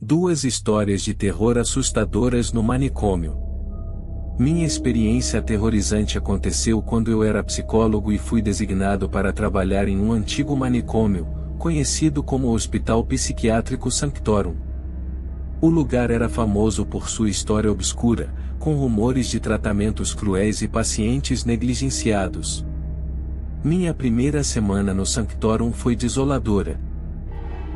Duas histórias de terror assustadoras no manicômio. Minha experiência aterrorizante aconteceu quando eu era psicólogo e fui designado para trabalhar em um antigo manicômio, conhecido como Hospital Psiquiátrico Sanctorum. O lugar era famoso por sua história obscura, com rumores de tratamentos cruéis e pacientes negligenciados. Minha primeira semana no Sanctorum foi desoladora.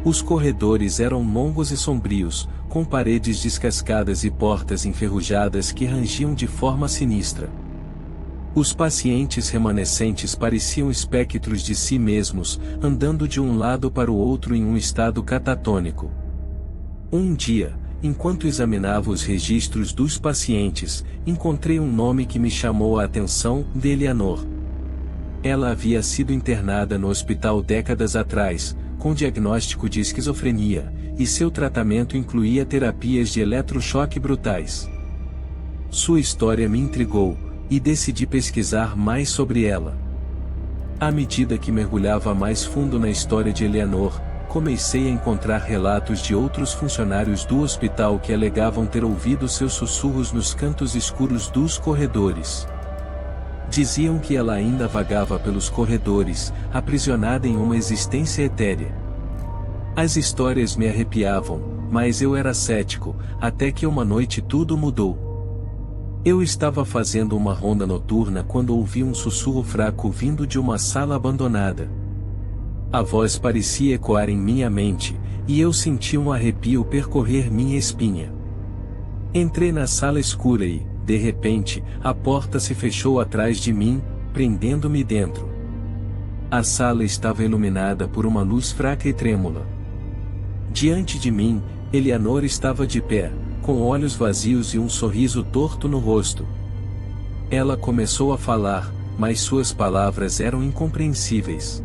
Os corredores eram longos e sombrios, com paredes descascadas e portas enferrujadas que rangiam de forma sinistra. Os pacientes remanescentes pareciam espectros de si mesmos, andando de um lado para o outro em um estado catatônico. Um dia, enquanto examinava os registros dos pacientes, encontrei um nome que me chamou a atenção: Eleanor. Ela havia sido internada no hospital décadas atrás, com diagnóstico de esquizofrenia, e seu tratamento incluía terapias de eletrochoque brutais. Sua história me intrigou, e decidi pesquisar mais sobre ela. À medida que mergulhava mais fundo na história de Eleanor, comecei a encontrar relatos de outros funcionários do hospital que alegavam ter ouvido seus sussurros nos cantos escuros dos corredores. Diziam que ela ainda vagava pelos corredores, aprisionada em uma existência etérea. As histórias me arrepiavam, mas eu era cético, até que uma noite tudo mudou. Eu estava fazendo uma ronda noturna quando ouvi um sussurro fraco vindo de uma sala abandonada. A voz parecia ecoar em minha mente, e eu senti um arrepio percorrer minha espinha. Entrei na sala escura e, de repente, a porta se fechou atrás de mim, prendendo-me dentro. A sala estava iluminada por uma luz fraca e trêmula. Diante de mim, Eleanor estava de pé, com olhos vazios e um sorriso torto no rosto. Ela começou a falar, mas suas palavras eram incompreensíveis.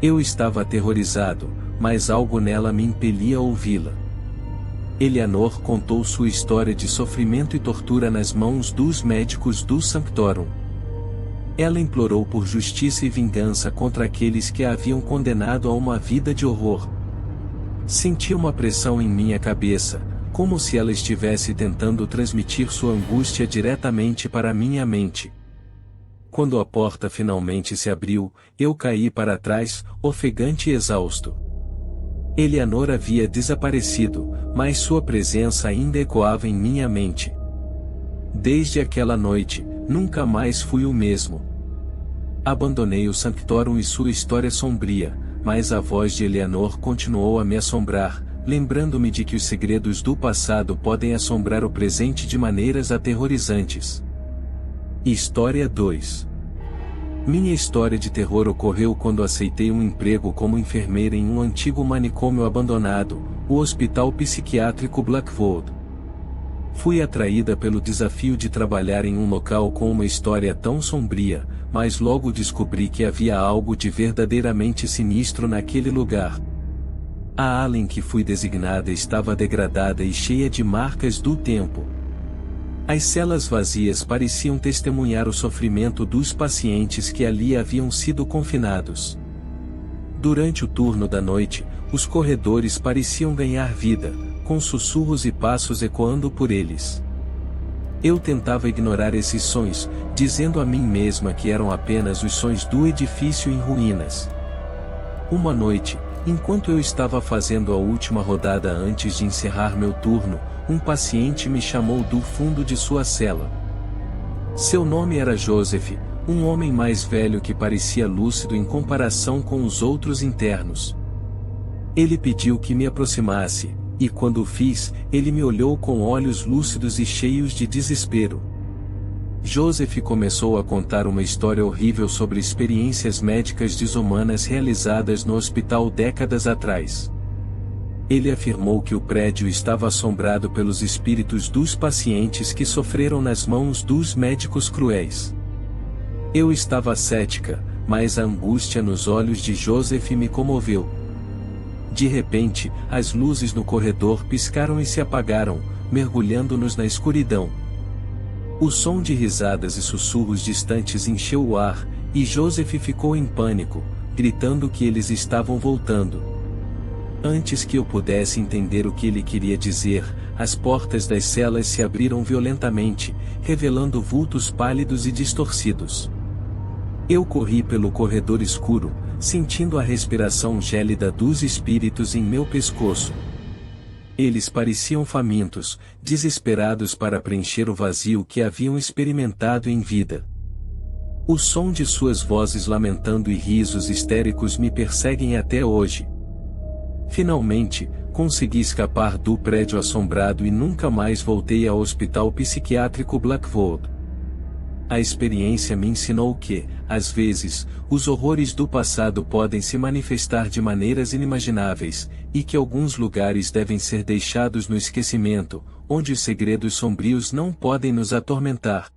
Eu estava aterrorizado, mas algo nela me impelia a ouvi-la. Eleanor contou sua história de sofrimento e tortura nas mãos dos médicos do Sanctorum. Ela implorou por justiça e vingança contra aqueles que a haviam condenado a uma vida de horror. Senti uma pressão em minha cabeça, como se ela estivesse tentando transmitir sua angústia diretamente para minha mente. Quando a porta finalmente se abriu, eu caí para trás, ofegante e exausto. Eleanor havia desaparecido, mas sua presença ainda ecoava em minha mente. Desde aquela noite, nunca mais fui o mesmo. Abandonei o Sanctorum e sua história sombria, mas a voz de Eleanor continuou a me assombrar, lembrando-me de que os segredos do passado podem assombrar o presente de maneiras aterrorizantes. História 2. Minha história de terror ocorreu quando aceitei um emprego como enfermeira em um antigo manicômio abandonado, o Hospital Psiquiátrico Blackwood. Fui atraída pelo desafio de trabalhar em um local com uma história tão sombria, mas logo descobri que havia algo de verdadeiramente sinistro naquele lugar. A ala em que fui designada estava degradada e cheia de marcas do tempo. As celas vazias pareciam testemunhar o sofrimento dos pacientes que ali haviam sido confinados. Durante o turno da noite, os corredores pareciam ganhar vida, com sussurros e passos ecoando por eles. Eu tentava ignorar esses sons, dizendo a mim mesma que eram apenas os sons do edifício em ruínas. Uma noite, enquanto eu estava fazendo a última rodada antes de encerrar meu turno, um paciente me chamou do fundo de sua cela. Seu nome era Joseph, um homem mais velho que parecia lúcido em comparação com os outros internos. Ele pediu que me aproximasse, e quando o fiz, ele me olhou com olhos lúcidos e cheios de desespero. Joseph começou a contar uma história horrível sobre experiências médicas desumanas realizadas no hospital décadas atrás. Ele afirmou que o prédio estava assombrado pelos espíritos dos pacientes que sofreram nas mãos dos médicos cruéis. Eu estava cética, mas a angústia nos olhos de Joseph me comoveu. De repente, as luzes no corredor piscaram e se apagaram, mergulhando-nos na escuridão. O som de risadas e sussurros distantes encheu o ar, e Joseph ficou em pânico, gritando que eles estavam voltando. Antes que eu pudesse entender o que ele queria dizer, as portas das celas se abriram violentamente, revelando vultos pálidos e distorcidos. Eu corri pelo corredor escuro, sentindo a respiração gélida dos espíritos em meu pescoço. Eles pareciam famintos, desesperados para preencher o vazio que haviam experimentado em vida. O som de suas vozes lamentando e risos histéricos me perseguem até hoje. Finalmente, consegui escapar do prédio assombrado e nunca mais voltei ao hospital psiquiátrico Blackwood. A experiência me ensinou que, às vezes, os horrores do passado podem se manifestar de maneiras inimagináveis, e que alguns lugares devem ser deixados no esquecimento, onde os segredos sombrios não podem nos atormentar.